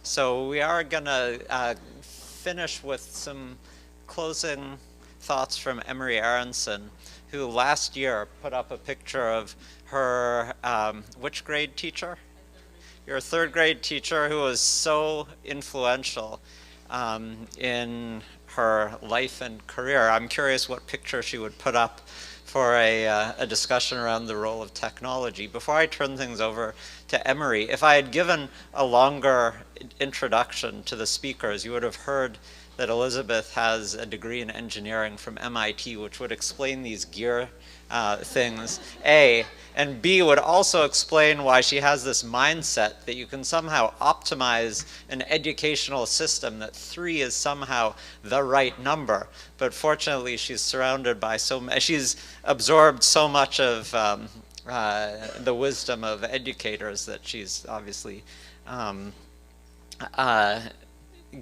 So we are going to finish with some closing thoughts from Emary Aronson, who last year put up a picture of her, which grade teacher? Your third grade teacher, who was so influential in her life and career. I'm curious what picture she would put up for a discussion around the role of technology. Before I turn things over to Emary, if I had given a longer introduction to the speakers, you would have heard that Elizabeth has a degree in engineering from MIT, which would explain these gear things, A, and B would also explain why she has this mindset that you can somehow optimize an educational system, that 3 is somehow the right number. But fortunately, she's surrounded by she's absorbed so much of the wisdom of educators that she's obviously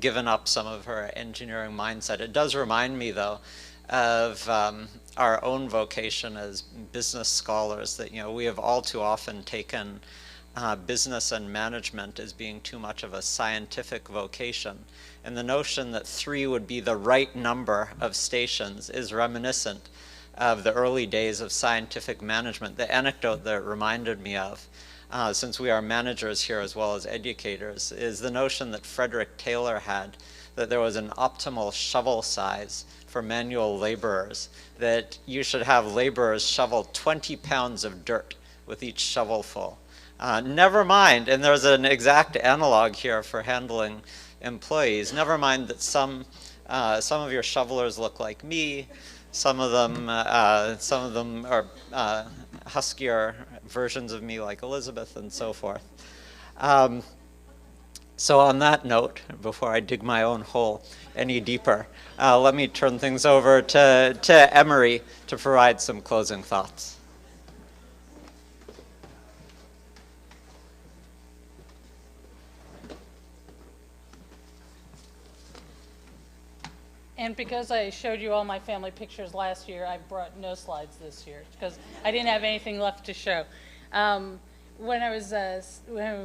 given up some of her engineering mindset. It does remind me, though, of our own vocation as business scholars, that we have all too often taken business and management as being too much of a scientific vocation. And the notion that 3 would be the right number of stations is reminiscent of the early days of scientific management. The anecdote that it reminded me of, since we are managers here as well as educators, is the notion that Frederick Taylor had, that there was an optimal shovel size for manual laborers, that you should have laborers shovel 20 pounds of dirt with each shovelful. Never mind, and there's an exact analog here for handling employees, never mind that some of your shovelers look like me, some of them are huskier versions of me like Elizabeth, and so forth. So on that note, before I dig my own hole any deeper, let me turn things over to Emary to provide some closing thoughts. And because I showed you all my family pictures last year, I brought no slides this year because I didn't have anything left to show. When I was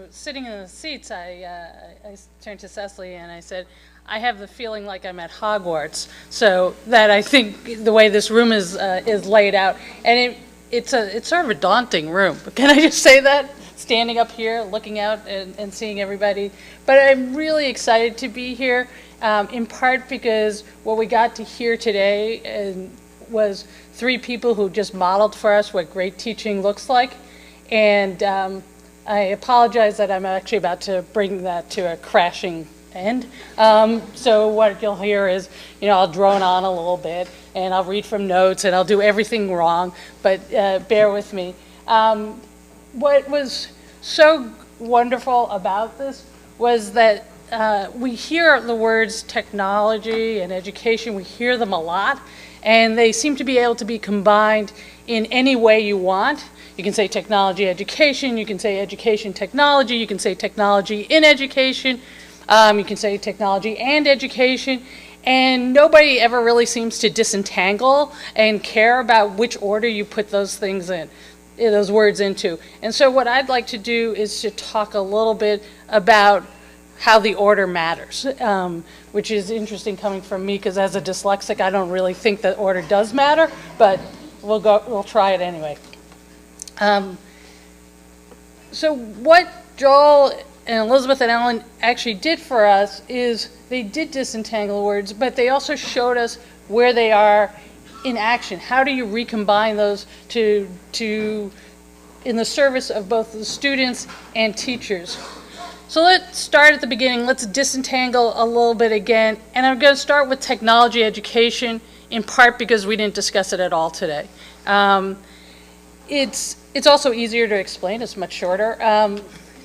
sitting in the seats, I turned to Cecily and I said, I have the feeling like I'm at Hogwarts. So that I think the way this room is laid out, and it's sort of a daunting room. Can I just say that? Standing up here, looking out and seeing everybody. But I'm really excited to be here, in part because what we got to hear today was 3 people who just modeled for us what great teaching looks like. And I apologize that I'm actually about to bring that to a crashing end. So what you'll hear is, I'll drone on a little bit, and I'll read from notes, and I'll do everything wrong, but bear with me. What was so wonderful about this was that we hear the words technology and education, we hear them a lot, and they seem to be able to be combined in any way you want. You can say technology education, you can say education technology, you can say technology in education, you can say technology and education, and nobody ever really seems to disentangle and care about which order you put those things in, those words into. And so what I'd like to do is to talk a little bit about how the order matters, which is interesting coming from me because as a dyslexic, I don't really think that order does matter, but we'll try it anyway. So what Joel and Elizabeth and Ellen actually did for us is they did disentangle words, but they also showed us where they are in action. How do you recombine those to in the service of both the students and teachers? So let's start at the beginning. Let's disentangle a little bit again. And I'm going to start with technology education, in part because we didn't discuss it at all today. It's also easier to explain. It's much shorter.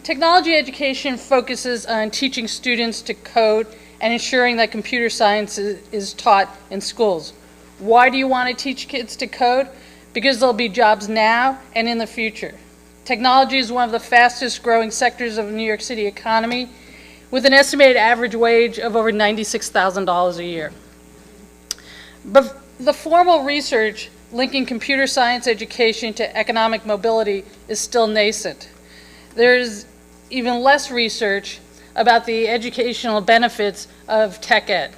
Technology education focuses on teaching students to code and ensuring that computer science is taught in schools. Why do you want to teach kids to code? Because there'll be jobs now and in the future. Technology is one of the fastest growing sectors of the New York City economy, with an estimated average wage of over $96,000 a year. But the formal research linking computer science education to economic mobility is still nascent. There's even less research about the educational benefits of tech ed.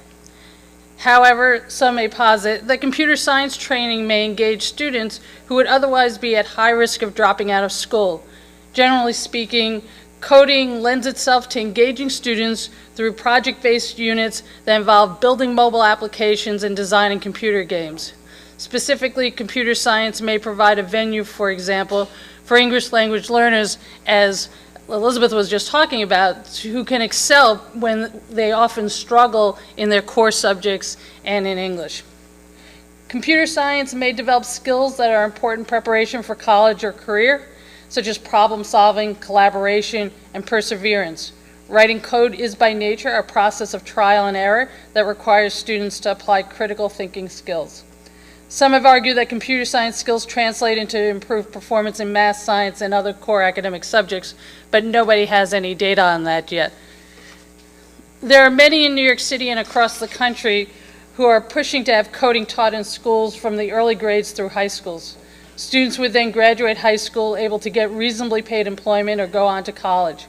However, some may posit that computer science training may engage students who would otherwise be at high risk of dropping out of school. Generally speaking, coding lends itself to engaging students through project-based units that involve building mobile applications and designing computer games. Specifically, computer science may provide a venue, for example, for English language learners, as Elizabeth was just talking about, who can excel when they often struggle in their core subjects and in English. Computer science may develop skills that are important preparation for college or career, such as problem solving, collaboration, and perseverance. Writing code is by nature a process of trial and error that requires students to apply critical thinking skills. Some have argued that computer science skills translate into improved performance in math, science, and other core academic subjects, but nobody has any data on that yet. There are many in New York City and across the country who are pushing to have coding taught in schools from the early grades through high schools. Students would then graduate high school able to get reasonably paid employment or go on to college.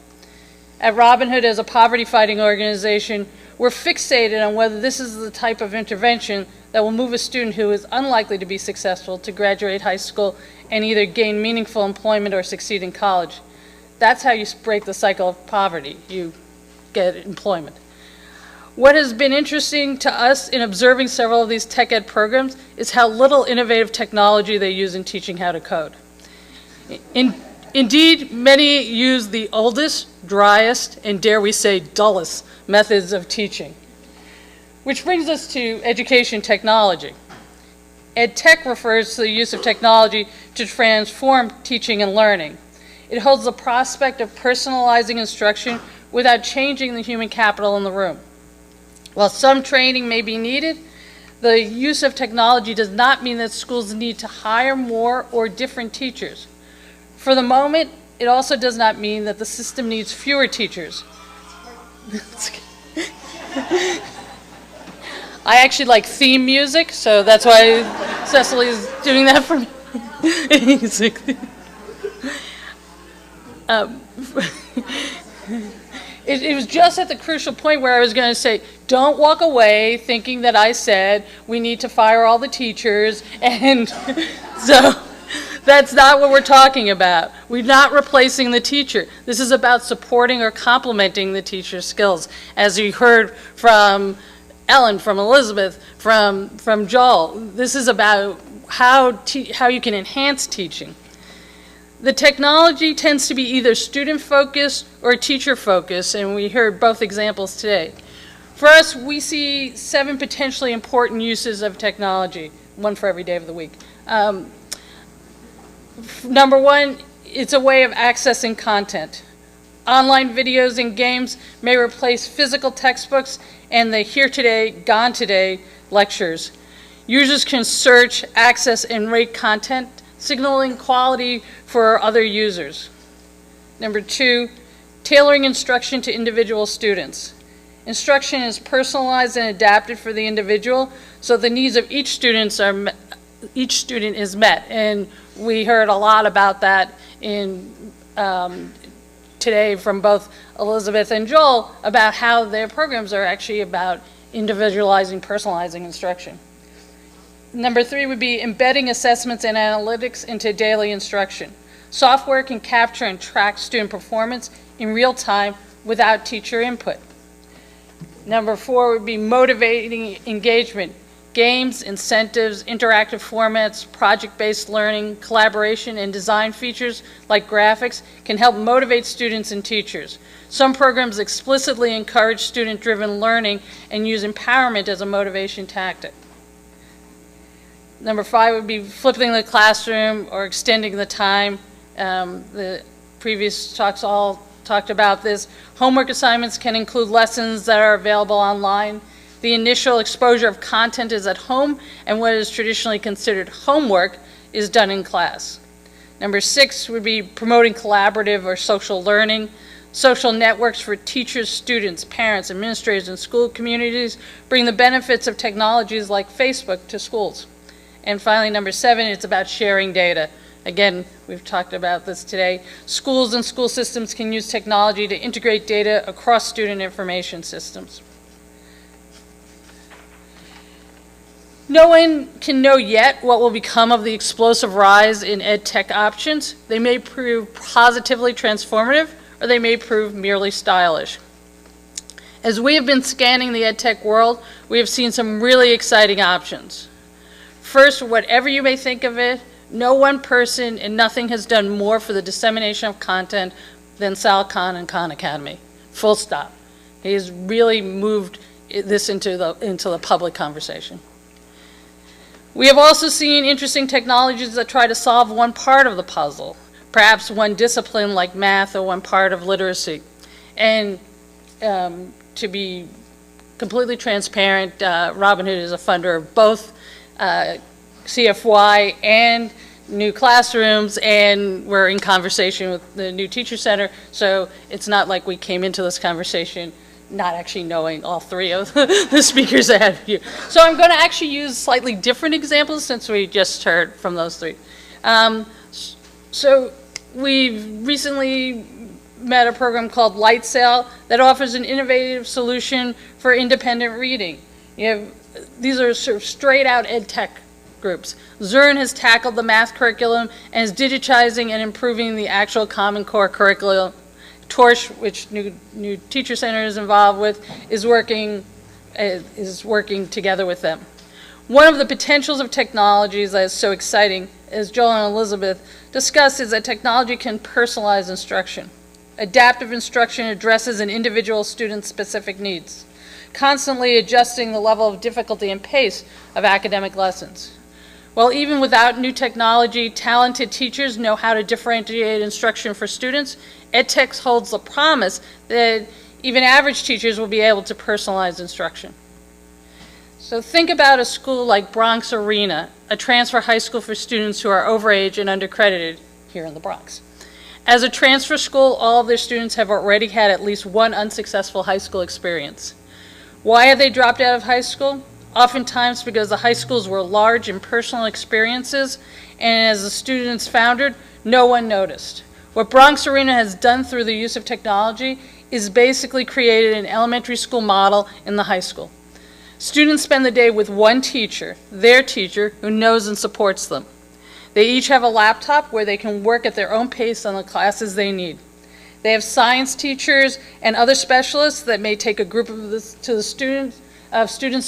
At Robin Hood, as a poverty-fighting organization, we're fixated on whether this is the type of intervention that will move a student who is unlikely to be successful to graduate high school and either gain meaningful employment or succeed in college. That's how you break the cycle of poverty. You get employment. What has been interesting to us in observing several of these tech ed programs is how little innovative technology they use in teaching how to code. Indeed, many use the oldest, driest, and dare we say dullest methods of teaching. Which brings us to education technology. EdTech refers to the use of technology to transform teaching and learning. It holds the prospect of personalizing instruction without changing the human capital in the room. While some training may be needed, the use of technology does not mean that schools need to hire more or different teachers. For the moment, it also does not mean that the system needs fewer teachers. I actually like theme music, so that's why Cecily is doing that for me. It was just at the crucial point where I was going to say, don't walk away thinking that I said we need to fire all the teachers, and so that's not what we're talking about. We're not replacing the teacher. This is about supporting or complementing the teacher's skills. As you heard from Ellen, from Elizabeth, from Joel, this is about how you can enhance teaching. The technology tends to be either student-focused or teacher-focused, and we heard both examples today. For us, we see 7 potentially important uses of technology, one for every day of the week. Number 1, it's a way of accessing content. Online videos and games may replace physical textbooks and the here today, gone today lectures. Users can search, access, and rate content, signaling quality for other users. Number 2, tailoring instruction to individual students. Instruction is personalized and adapted for the individual, so the needs of each student is met. And we heard a lot about that in today from both Elizabeth and Joel about how their programs are actually about individualizing, personalizing instruction. Number 3 would be embedding assessments and analytics into daily instruction. Software can capture and track student performance in real time without teacher input. Number 4 would be motivating engagement. Games, incentives, interactive formats, project-based learning, collaboration, and design features like graphics can help motivate students and teachers. Some programs explicitly encourage student-driven learning and use empowerment as a motivation tactic. Number 5 would be flipping the classroom or extending the time. The previous talks all talked about this. Homework assignments can include lessons that are available online. The initial exposure of content is at home, and what is traditionally considered homework is done in class. Number 6 would be promoting collaborative or social learning. Social networks for teachers, students, parents, administrators, and school communities bring the benefits of technologies like Facebook to schools. And finally, number 7, it's about sharing data. Again, we've talked about this today. Schools and school systems can use technology to integrate data across student information systems. No one can know yet what will become of the explosive rise in EdTech options. They may prove positively transformative, or they may prove merely stylish. As we have been scanning the EdTech world, we have seen some really exciting options. First, whatever you may think of it, no one person and nothing has done more for the dissemination of content than Sal Khan and Khan Academy. Full stop. He has really moved this into the public conversation. We have also seen interesting technologies that try to solve one part of the puzzle, perhaps one discipline like math or one part of literacy. And to be completely transparent, Robinhood is a funder of both CFY and New Classrooms, and we're in conversation with the New Teacher Center, so it's not like we came into this conversation not actually knowing all three of the speakers ahead of you. So I'm going to actually use slightly different examples since we just heard from those three. So we've recently met a program called Light Sail that offers an innovative solution for independent reading. These are sort of straight out ed tech groups. Zern has tackled the math curriculum and is digitizing and improving the actual Common Core curriculum. Torch, which New Teacher Center is involved with, is working together with them. One of the potentials of technologies that is so exciting, as Joel and Elizabeth discussed, is that technology can personalize instruction. Adaptive instruction addresses an individual student's specific needs, constantly adjusting the level of difficulty and pace of academic lessons. Well, even without new technology, talented teachers know how to differentiate instruction for students. EdTech holds the promise that even average teachers will be able to personalize instruction. So think about a school like Bronx Arena, a transfer high school for students who are overage and undercredited here in the Bronx. As a transfer school, all of their students have already had at least one unsuccessful high school experience. Why have they dropped out of high school? Oftentimes because the high schools were large and personal experiences, and as the students foundered, no one noticed. What Bronx Arena has done through the use of technology is basically created an elementary school model in the high school. Students spend the day with one teacher, their teacher, who knows and supports them. They each have a laptop where they can work at their own pace on the classes they need. They have science teachers and other specialists that may take a group of students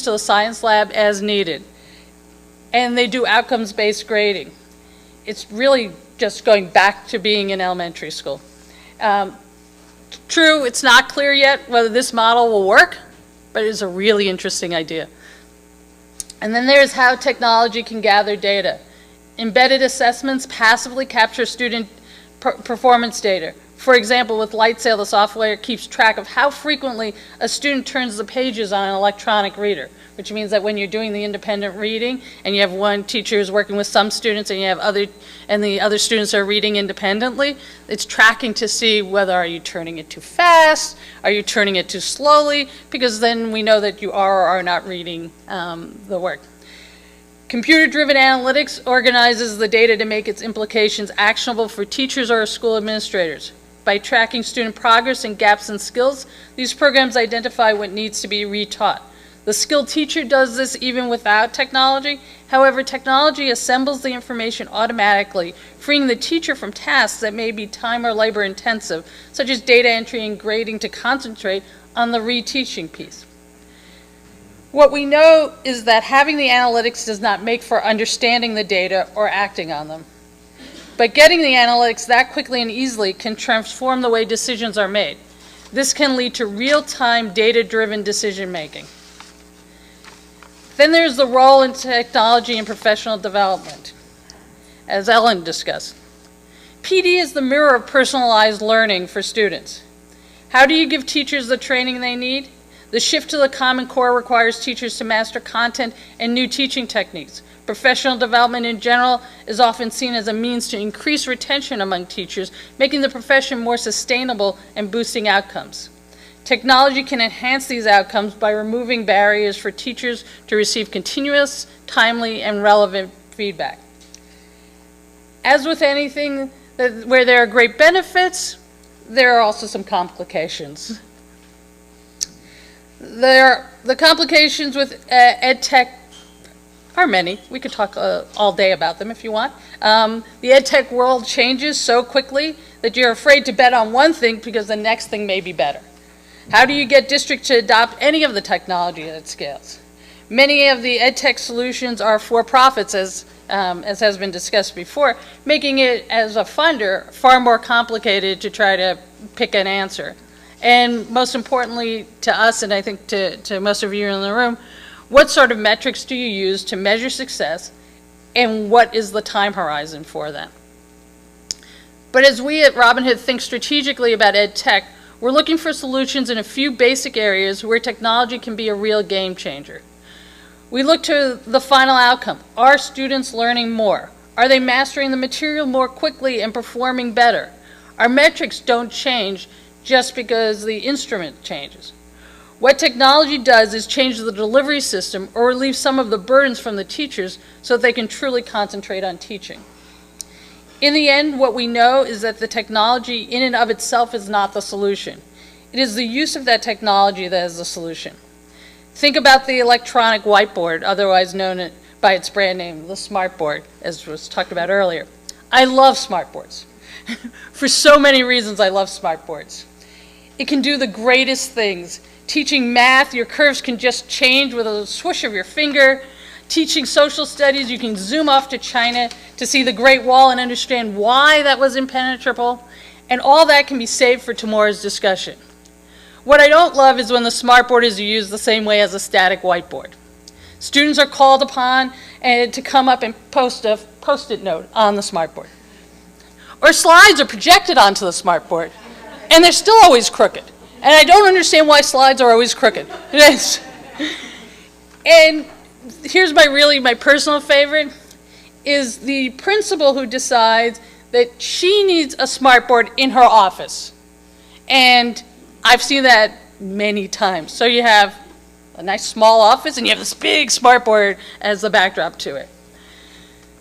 to the science lab as needed. And they do outcomes-based grading. It's really just going back to being in elementary school. True, it's not clear yet whether this model will work, but it's a really interesting idea. And then there's how technology can gather data. Embedded assessments passively capture student performance data. For example, with LightSail, the software keeps track of how frequently a student turns the pages on an electronic reader, which means that when you're doing the independent reading and you have one teacher who's working with some students and you have the other students are reading independently, it's tracking to see whether are you turning it too fast, are you turning it too slowly, because then we know that you are or are not reading the work. Computer-driven analytics organizes the data to make its implications actionable for teachers or school administrators. By tracking student progress and gaps in skills, these programs identify what needs to be retaught. The skilled teacher does this even without technology. However, technology assembles the information automatically, freeing the teacher from tasks that may be time or labor intensive, such as data entry and grading, to concentrate on the reteaching piece. What we know is that having the analytics does not make for understanding the data or acting on them. But getting the analytics that quickly and easily can transform the way decisions are made. This can lead to real-time, data-driven decision-making. Then there's the role in technology and professional development, as Ellen discussed. PD is the mirror of personalized learning for students. How do you give teachers the training they need? The shift to the Common Core requires teachers to master content and new teaching techniques. Professional development in general is often seen as a means to increase retention among teachers, making the profession more sustainable and boosting outcomes. Technology can enhance these outcomes by removing barriers for teachers to receive continuous, timely, and relevant feedback. As with anything where there are great benefits, there are also some complications. The complications with EdTech are many. We could talk all day about them if you want. The EdTech world changes so quickly that you're afraid to bet on one thing because the next thing may be better. How do you get districts to adopt any of the technology that scales? Many of the EdTech solutions are for-profits, as has been discussed before, making it, as a funder, far more complicated to try to pick an answer. And most importantly to us, and I think to most of you in the room, what sort of metrics do you use to measure success, and what is the time horizon for them? But as we at Robin Hood think strategically about EdTech, we're looking for solutions in a few basic areas where technology can be a real game changer. We look to the final outcome. Are students learning more? Are they mastering the material more quickly and performing better? Our metrics don't change just because the instrument changes. What technology does is change the delivery system or relieve some of the burdens from the teachers so that they can truly concentrate on teaching. In the end, what we know is that the technology in and of itself is not the solution. It is the use of that technology that is the solution. Think about the electronic whiteboard, otherwise known by its brand name, the smartboard, as was talked about earlier. I love smartboards. For so many reasons, I love smartboards. It can do the greatest things. Teaching math, your curves can just change with a swish of your finger. Teaching social studies, you can zoom off to China to see the Great Wall and understand why that was impenetrable. And all that can be saved for tomorrow's discussion. What I don't love is when the smartboard is used the same way as a static whiteboard. Students are called upon to come up and post a Post-it note on the smartboard. Or slides are projected onto the smartboard, and they're still always crooked. And I don't understand why slides are always crooked. And here's my personal favorite, is the principal who decides that she needs a smartboard in her office. And I've seen that many times. So you have a nice small office and you have this big smartboard as the backdrop to it.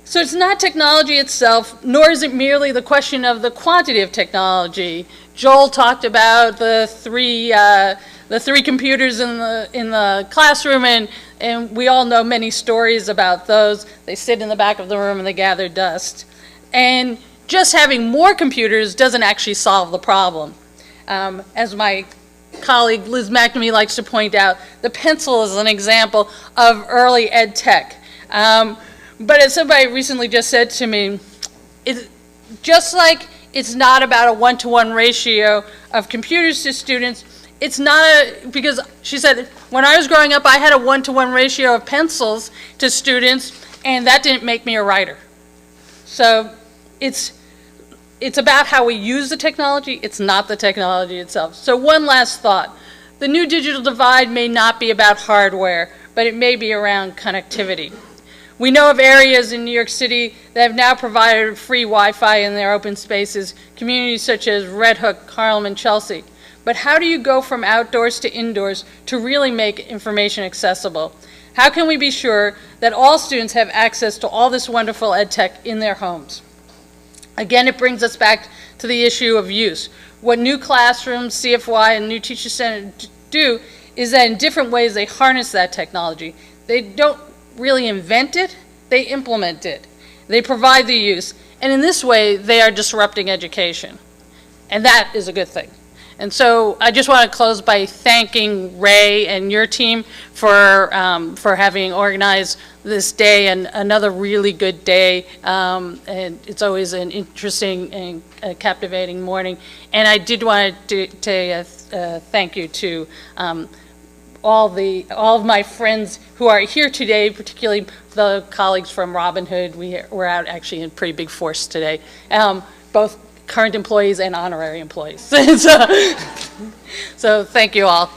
So it's not technology itself, nor is it merely the question of the quantity of technology. Joel talked about the three computers in the classroom, and we all know many stories about those. They sit in the back of the room and they gather dust. And just having more computers doesn't actually solve the problem. As my colleague Liz McNamee likes to point out, the pencil is an example of early ed tech. But as somebody recently just said to me, it's just like it's not about a one-to-one ratio of computers to students. It's not because she said, when I was growing up, I had a one-to-one ratio of pencils to students, and that didn't make me a writer. So it's about how we use the technology. It's not the technology itself. So one last thought. The new digital divide may not be about hardware, but it may be around connectivity. We know of areas in New York City that have now provided free Wi-Fi in their open spaces, communities such as Red Hook, Harlem, and Chelsea. But how do you go from outdoors to indoors to really make information accessible? How can we be sure that all students have access to all this wonderful ed tech in their homes? Again, it brings us back to the issue of use. What new classrooms, CFY, and new teacher centers do is that in different ways they harness that technology. They don't really invent it, they implement it. They provide the use, and in this way they are disrupting education. And that is a good thing. And so I just want to close by thanking Ray and your team for having organized this day, and another really good day. And it's always an interesting and captivating morning. And I did want to thank you to all of my friends who are here today, particularly the colleagues from Robin Hood. We're out actually in pretty big force today, both current employees and honorary employees. So thank you all.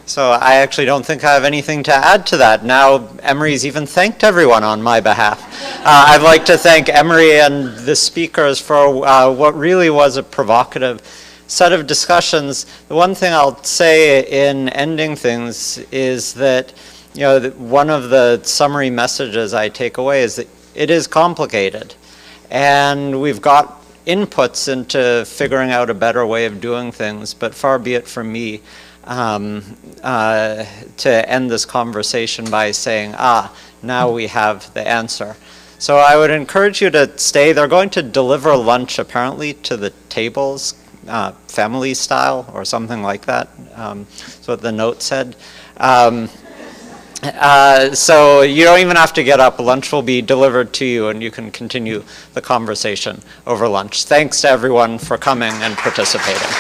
So I actually don't think I have anything to add to that. Now Emery's even thanked everyone on my behalf. I'd like to thank Emary and the speakers for what really was a provocative set of discussions. The one thing I'll say in ending things is that, you know, one of the summary messages I take away is that it is complicated, and we've got inputs into figuring out a better way of doing things, but far be it from me to end this conversation by saying, now we have the answer. So I would encourage you to stay. They're going to deliver lunch apparently to the tables, family style or something like that. That's what the note said. So you don't even have to get up. Lunch will be delivered to you, and you can continue the conversation over lunch. Thanks to everyone for coming and participating.